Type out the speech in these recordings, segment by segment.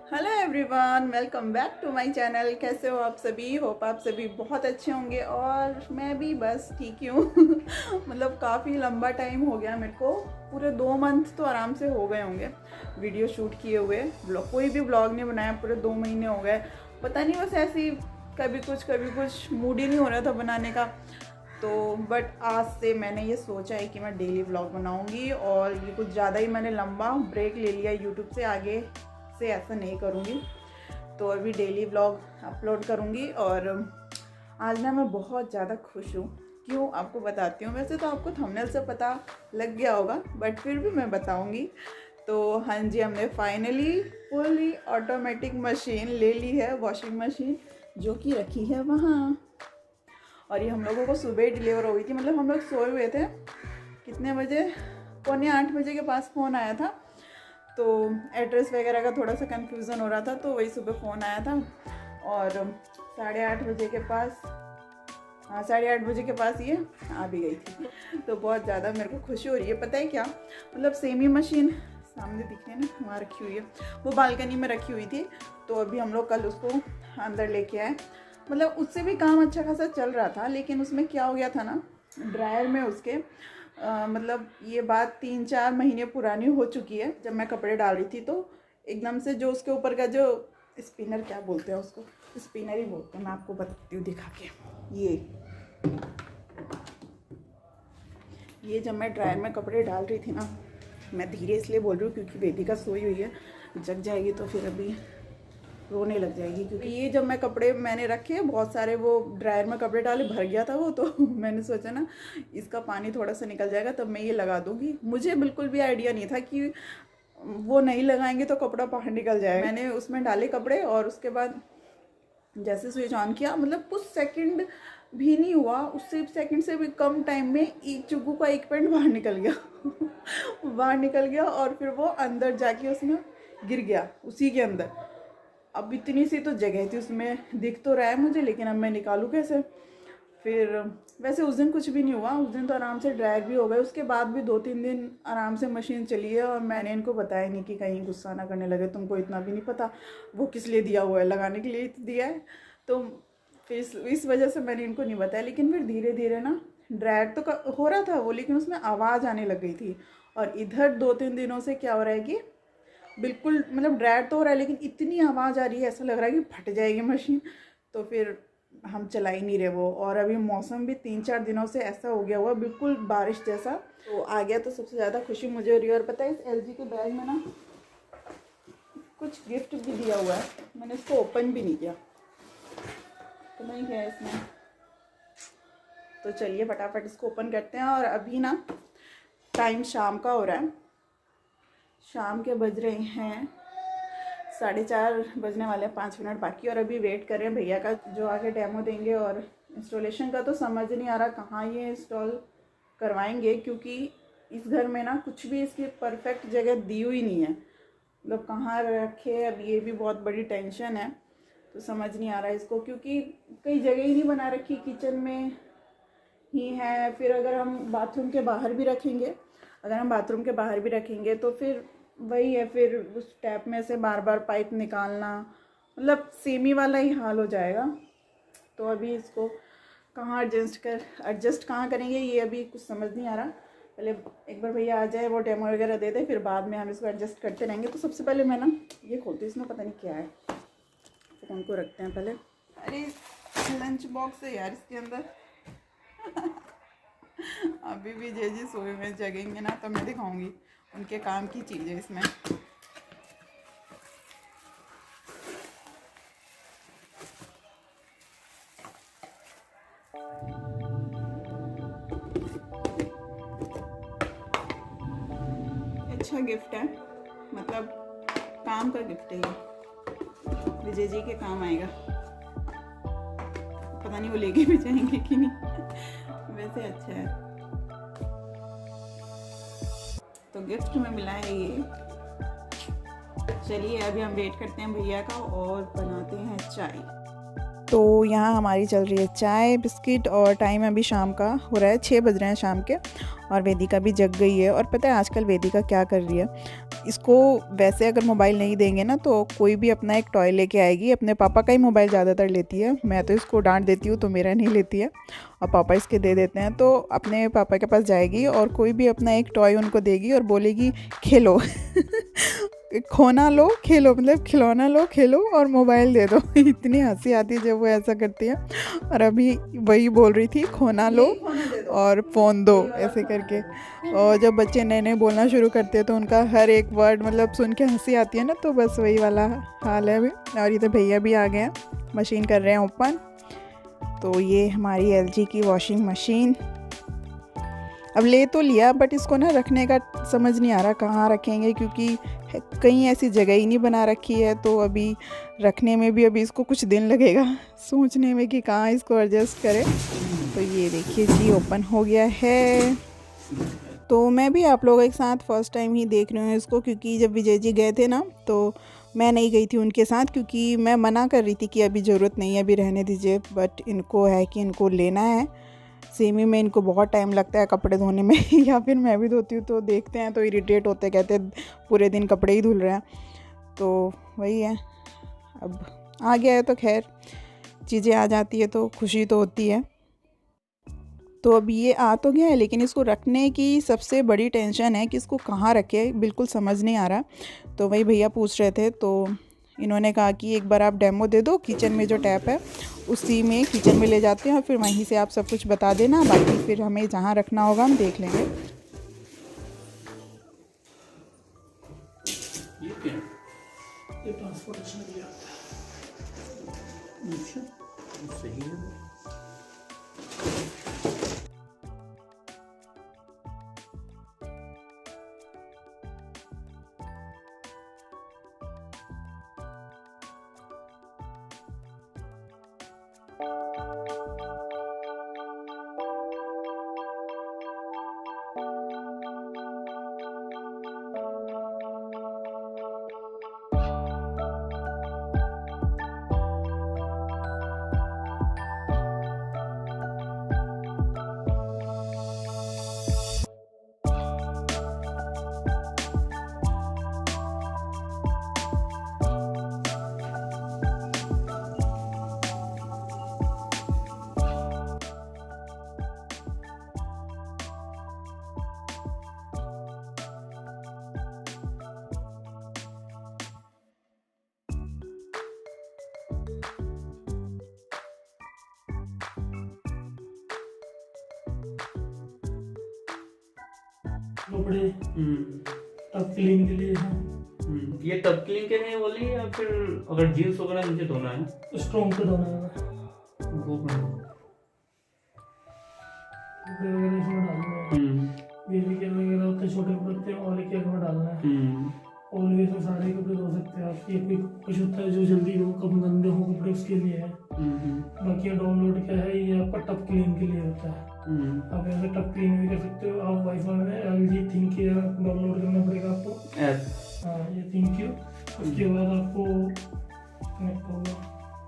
Hello everyone, welcome back to my channel. कैसे हो आप सभी? होप आप सभी बहुत अच्छे होंगे और मैं भी बस ठीक ही हूँ। मतलब काफ़ी लंबा टाइम हो गया मेरे को, पूरे 2 मंथ तो आराम से हो गए होंगे वीडियो शूट किए हुए। कोई भी ब्लॉग नहीं बनाया, पूरे 2 महीने हो गए। पता नहीं, बस ऐसे ही कभी कुछ मूड ही नहीं हो रहा था बनाने का। तो बट आज से मैंने ये सोचा है कि मैं डेली व्लॉग बनाऊंगी, और ये कुछ ज़्यादा ही मैंने लंबा ब्रेक ले लिया यूट्यूब से। आगे से ऐसा नहीं करूँगी, तो अभी डेली व्लॉग अपलोड करूँगी। और आज ना मैं बहुत ज़्यादा खुश हूँ। क्यों, आपको बताती हूँ। वैसे तो आपको थंबनेल से पता लग गया होगा, बट फिर भी मैं बताऊँगी। तो हाँ जी, हमने फाइनली फुली ऑटोमेटिक मशीन ले ली है, वॉशिंग मशीन, जो कि रखी है वहाँ। और ये हम लोगों को सुबह डिलीवर हो गई थी। मतलब हम लोग सोए हुए थे, कितने बजे, 7:45 के पास फ़ोन आया था। तो एड्रेस वगैरह का थोड़ा सा कन्फ्यूज़न हो रहा था, तो वही सुबह फ़ोन आया था। और 8:30 के पास, हाँ 8:30 के पास ये आ भी गई थी। तो बहुत ज़्यादा मेरे को खुशी हो रही है। पता है क्या, मतलब सेमी मशीन सामने दिख रही है ना, वहाँ रखी हुई है, वो बालकनी में रखी हुई थी। तो अभी हम लोग कल उसको अंदर लेके आए। मतलब उससे भी काम अच्छा खासा चल रहा था, लेकिन उसमें क्या हो गया था ना, ड्रायर में उसके मतलब ये बात 3-4 महीने पुरानी हो चुकी है। जब मैं कपड़े डाल रही थी तो एकदम से जो उसके ऊपर का जो स्पिनर, क्या बोलते हैं उसको, स्पिनर ही बोलते हैं। मैं आपको बताती हूँ दिखा के। ये जब मैं ड्रायर में कपड़े डाल रही थी ना, मैं धीरे इसलिए बोल रही हूँ क्योंकि बेबी का सोई हुई है, जग जाएगी तो फिर अभी रोने लग जाएगी। क्योंकि ये जब मैं कपड़े मैंने रखे बहुत सारे, वो ड्रायर में कपड़े डाले, भर गया था वो। तो मैंने सोचा ना इसका पानी थोड़ा सा निकल जाएगा तब मैं ये लगा दूँगी। मुझे बिल्कुल भी आइडिया नहीं था कि वो नहीं लगाएंगे तो कपड़ा बाहर निकल जाएगा। मैंने उसमें डाले कपड़े और उसके बाद जैसे स्विच ऑन किया, मतलब कुछ सेकंड भी नहीं हुआ, उससे सेकंड से भी कम टाइम में एक चुग्गू का एक पैंट बाहर निकल गया। बाहर निकल गया और फिर वो अंदर जाके उसमें गिर गया, उसी के अंदर। अब इतनी सी तो जगह थी उसमें, दिख तो रहा है मुझे, लेकिन अब मैं निकालूँ कैसे? फिर वैसे उस दिन कुछ भी नहीं हुआ, उस दिन तो आराम से ड्रायर भी हो गए। उसके बाद भी 2-3 दिन आराम से मशीन चली है। और मैंने इनको बताया नहीं कि कहीं गुस्सा ना करने लगे, तुमको इतना भी नहीं पता वो किस लिए दिया हुआ है, लगाने के लिए दिया है। तो फिर इस वजह से मैंने इनको नहीं बताया। लेकिन फिर धीरे धीरे ना ड्रायर तो हो रहा था वो, लेकिन उसमें आवाज़ आने लग गई थी। और इधर 2-3 दिनों से क्या हो रहा है कि बिल्कुल, मतलब ड्रायर तो हो रहा है लेकिन इतनी आवाज़ आ रही है, ऐसा लग रहा है कि फट जाएगी मशीन। तो फिर हम चला ही नहीं रहे वो। और अभी मौसम भी 3-4 दिनों से ऐसा हो गया हुआ, बिल्कुल बारिश जैसा। तो आ गया तो सबसे ज़्यादा खुशी मुझे हो रही है। और पता है, इस LG के बैग में ना कुछ गिफ्ट भी दिया हुआ है, मैंने इसको ओपन भी नहीं किया। तो नहीं किया इसमें, तो चलिए फटाफट इसको ओपन करते हैं। और अभी ना टाइम शाम का हो रहा है, शाम के बज रहे हैं 4:30 बजने वाले हैं, 5 मिनट बाकी। और अभी वेट कर रहे हैं भैया का, जो आके डेमो देंगे। और इंस्टॉलेशन का तो समझ नहीं आ रहा कहाँ ये इंस्टॉल करवाएंगे, क्योंकि इस घर में ना कुछ भी इसकी परफेक्ट जगह दी हुई नहीं है। मतलब कहाँ रखे, अब ये भी बहुत बड़ी टेंशन है। तो समझ नहीं आ रहा है इसको, क्योंकि कई जगह ही नहीं बना रखी, किचन में ही है। फिर अगर हम बाथरूम के बाहर भी रखेंगे, तो फिर वही है, फिर उस टैप में से बार बार पाइप निकालना, मतलब सेमी वाला ही हाल हो जाएगा। तो अभी इसको कहाँ एडजस्ट कहाँ करेंगे, ये अभी कुछ समझ नहीं आ रहा। पहले एक बार भैया आ जाए, वो डेमो वगैरह दे दे, फिर बाद में हम इसको एडजस्ट करते रहेंगे। तो सबसे पहले मैं ना ये खोलती हूँ, इसमें पता नहीं क्या है, फ़ोन को रखते हैं पहले। अरे लंच बॉक्स है यार इसके अंदर। अभी भी जी सोए में जगेंगे ना तो मैं दिखाऊंगी उनके काम की चीज़ें इसमें। अच्छा गिफ्ट है, मतलब काम का गिफ्ट है ये, विजय जी के काम आएगा। पता नहीं वो लेके भी जाएंगे कि नहीं। वैसे अच्छा है। तो गिफ्ट में मिला है ये। चलिए अभी हम वेट करते हैं भैया का और बनाते हैं चाय। तो यहाँ हमारी चल रही है चाय बिस्किट और टाइम अभी शाम का हो रहा है, 6 बज रहे हैं शाम के। और वेदिका भी जग गई है। और पता है आजकल वेदिका क्या कर रही है, इसको वैसे अगर मोबाइल नहीं देंगे ना तो कोई भी अपना एक टॉय लेके आएगी। अपने पापा का ही मोबाइल ज़्यादातर लेती है, मैं तो इसको डांट देती हूँ तो मेरा नहीं लेती है, और पापा इसके दे देते हैं। तो अपने पापा के पास जाएगी और कोई भी अपना एक टॉय उनको देगी और बोलेगी खेलो खोना लो खेलो, मतलब खिलौना लो खेलो और मोबाइल दे दो। इतनी हंसी आती है जब वो ऐसा करती है। और अभी वही बोल रही थी खोना लो और फ़ोन दो ऐसे करके। और जब बच्चे नए नए बोलना शुरू करते हैं तो उनका हर एक वर्ड मतलब सुन के हंसी आती है ना, तो बस वही वाला हाल है अभी। और इधर भैया भी आ गए हैं, मशीन कर रहे हैं ओपन। तो ये हमारी LG की वॉशिंग मशीन अब ले तो लिया, बट इसको ना रखने का समझ नहीं आ रहा कहाँ रखेंगे, क्योंकि कहीं ऐसी जगह ही नहीं बना रखी है। तो अभी रखने में भी अभी इसको कुछ दिन लगेगा सोचने में कि कहाँ इसको एडजस्ट करें। तो ये देखिए जी ओपन हो गया है। तो मैं भी आप लोगों के साथ फ़र्स्ट टाइम ही देख रही हूँ इसको, क्योंकि जब विजय जी गए थे ना तो मैं नहीं गई थी उनके साथ, क्योंकि मैं मना कर रही थी कि अभी ज़रूरत नहीं है, अभी रहने दीजिए। बट इनको है कि इनको लेना है। सेमी में इनको बहुत टाइम लगता है कपड़े धोने में या फिर मैं भी धोती हूँ तो देखते हैं तो इरिटेट होते, कहते हैं पूरे दिन कपड़े ही धुल रहे हैं। तो वही है, अब आ गया है तो खैर चीज़ें आ जाती है तो खुशी तो होती है। तो अब ये आ तो गया है, लेकिन इसको रखने की सबसे बड़ी टेंशन है कि इसको कहाँ रखे, बिल्कुल समझ नहीं आ रहा। तो वही भैया पूछ रहे थे, तो इन्होंने कहा कि एक बार आप डेमो दे दो, किचन में जो टैप है उसी में किचन में ले जाते हैं और फिर वहीं से आप सब कुछ बता देना, बाकी फिर हमें जहाँ रखना होगा हम देख लेंगे। ये ट्रांसपोर्टेशन दिया सही है। कपड़े टब क्लीन के लिए हैं। ये टब क्लीन के लिए बोली या फिर अगर जीन्स वगैरह नीचे धोना है? स्ट्रॉन्ग पे धोना है, वो कपड़े वगैरह इसमें डालने हैं। बेबी केयर वगैरह होते हैं, छोटे कपड़े होते हैं, ऑल केयर में डालना है। ऑलवेज में सारे कपड़े धो सकते हैं आप। ये कोई कुछ होता है जो जल्दी हो, कब गंदे हो कपड़े, उसके लिए है। बाकी डाउनलोड क्या है, ये आपका टब क्लीन के लिए होता है। आप यहाँ से टब क्लीन भी कर सकते हो। आप वाईफाई में LG थिंक केयर डाउनलोड करना पड़ेगा आपको। हाँ, ये थिंक यू, उसके बाद आपको कनेक्ट होगा।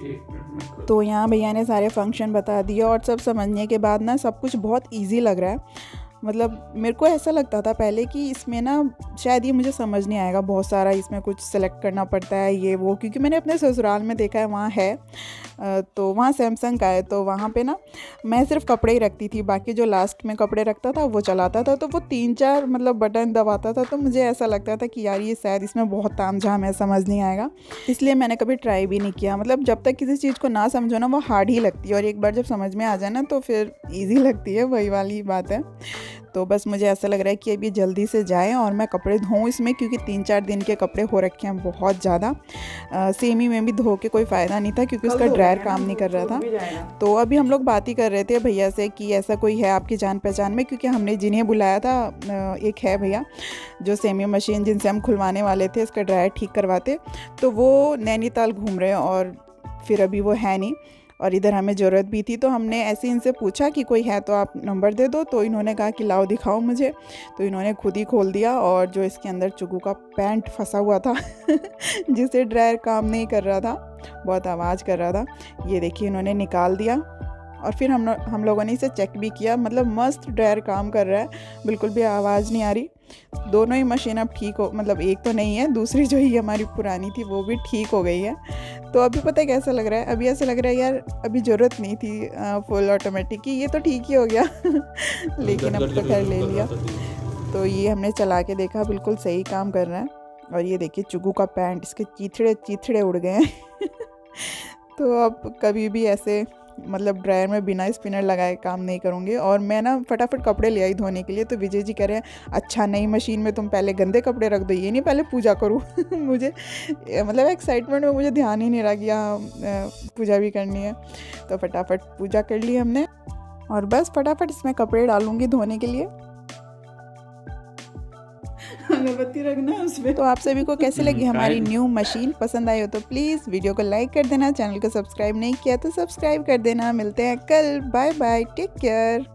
1 मिनट में। तो यहाँ भैया ने सारे फंक्शन बता दिए और सब समझने के बाद ना सब कुछ बहुत इजी लग रहा है। मतलब मेरे को ऐसा लगता था पहले कि इसमें ना शायद ये मुझे समझ नहीं आएगा, बहुत सारा इसमें कुछ सेलेक्ट करना पड़ता है ये वो, क्योंकि मैंने अपने ससुराल में देखा है वहाँ है, तो वहाँ सैमसंग का है। तो वहाँ पे ना मैं सिर्फ कपड़े ही रखती थी, बाकी जो लास्ट में कपड़े रखता था वो चलाता था। तो वो 3-4 मतलब बटन दबाता था, तो मुझे ऐसा लगता था कि यार ये शायद इसमें बहुत तामझाम है, समझ नहीं आएगा, इसलिए मैंने कभी ट्राई भी नहीं किया। मतलब जब तक किसी चीज़ को ना समझो ना वो हार्ड ही लगती है, और एक बार जब समझ में आ जाए ना तो फिर ईजी लगती है, वही वाली बात है। तो बस मुझे ऐसा लग रहा है कि अभी जल्दी से जाएं और मैं कपड़े धोऊं इसमें, क्योंकि 3-4 दिन के कपड़े हो रखे हैं बहुत ज़्यादा। सेमी में भी धो के कोई फ़ायदा नहीं था, क्योंकि उसका ड्रायर काम नहीं कर रहा था। तो अभी हम लोग बात ही कर रहे थे भैया से कि ऐसा कोई है आपकी जान पहचान में, क्योंकि हमने जिन्हें बुलाया था, एक है भैया जो सेमी मशीन जिनसे हम खुलवाने वाले थे इसका ड्रायर ठीक करवाते, तो वो नैनीताल घूम रहे हैं और फिर अभी वो है नहीं। और इधर हमें ज़रूरत भी थी, तो हमने ऐसे इनसे पूछा कि कोई है तो आप नंबर दे दो। तो इन्होंने कहा कि लाओ दिखाओ मुझे। तो इन्होंने खुद ही खोल दिया और जो इसके अंदर चुगू का पैंट फंसा हुआ था जिससे ड्रायर काम नहीं कर रहा था, बहुत आवाज़ कर रहा था, ये देखिए इन्होंने निकाल दिया। और फिर हम लोगों ने इसे चेक भी किया, मतलब मस्त ड्रायर काम कर रहा है, बिल्कुल भी आवाज़ नहीं आ रही। दोनों ही मशीन अब ठीक हो, मतलब एक तो नहीं है, दूसरी जो ही हमारी पुरानी थी वो भी ठीक हो गई है। तो अभी पता है कैसा लग रहा है, अभी ऐसा लग रहा है यार अभी ज़रूरत नहीं थी फुल ऑटोमेटिक की, ये तो ठीक ही हो गया लेकिन अब तो खैर ले लिया। तो ये हमने चला के देखा, बिल्कुल सही काम कर रहा है। और ये देखिए चुगू का पैंट, इसके चीथड़े उड़ गए हैं तो अब कभी भी ऐसे मतलब ड्रायर में बिना स्पिनर लगाए काम नहीं करूँगी। और मैं ना फटाफट कपड़े ले आई धोने के लिए, तो विजय जी कह रहे हैं अच्छा नई मशीन में तुम पहले गंदे कपड़े रख दो, ये नहीं पहले पूजा करूँ मुझे मतलब एक्साइटमेंट में मुझे ध्यान ही नहीं रहा कि हाँ पूजा भी करनी है। तो फटाफट पूजा कर ली हमने और बस फटाफट इसमें कपड़े डालूँगी धोने के लिए। अगरबत्ती रखना है उसमें। तो आप सभी को कैसे लगी हमारी न्यू मशीन, पसंद आई हो तो प्लीज़ वीडियो को लाइक कर देना, चैनल को सब्सक्राइब नहीं किया तो सब्सक्राइब कर देना। मिलते हैं कल, बाय बाय, टेक केयर।